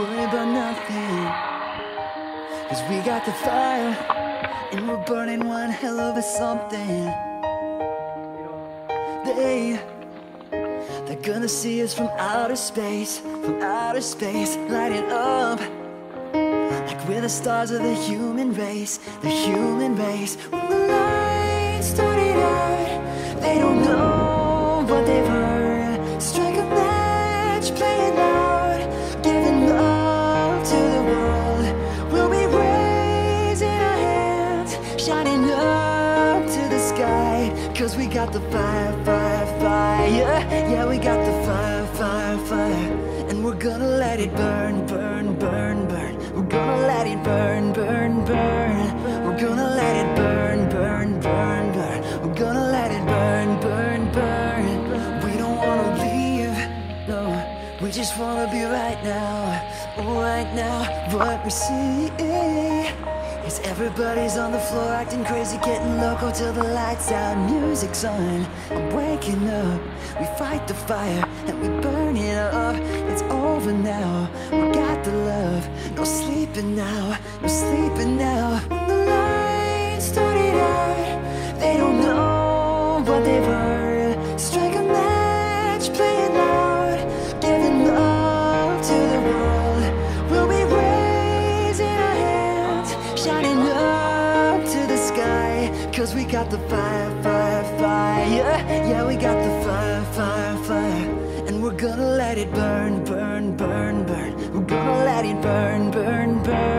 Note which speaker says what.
Speaker 1: worry about nothing, 'cause we got the fire, and we're burning one hell of a something. They're gonna see us from outer space, lighting up like we're the stars of the human race, When the lights started out, they don't know what they've heard. Strike a match, play it loud, giving love to the world. We'll be raising our hands, shining up to the sky, 'cause we got the fire, fire, fire. Yeah, we got the fire, fire, fire. And we're gonna let it burn, burn, burn, burn. We're gonna let it burn, burn, burn. We're gonna let it burn, burn, burn, burn. We're gonna let it burn, burn, burn. We don't wanna leave, no. We just wanna be right now, right now. What we see is everybody's on the floor acting crazy, getting loco till the lights out, music's on. I'm waking up, we fight the fire and we burn it up. It's over now, we got the love, no sleeping now, no sleeping now. When the lights started out, they don't know what they've heard. Strike a match, play it loud, giving love to the world. We'll be raising our hands, shining up to the sky, 'cause we got the fire, fire, fire. Yeah, we got the fire, fire, fire. And we're gonna let it burn, burn, burn, burn. We're gonna let it burn, burn, burn.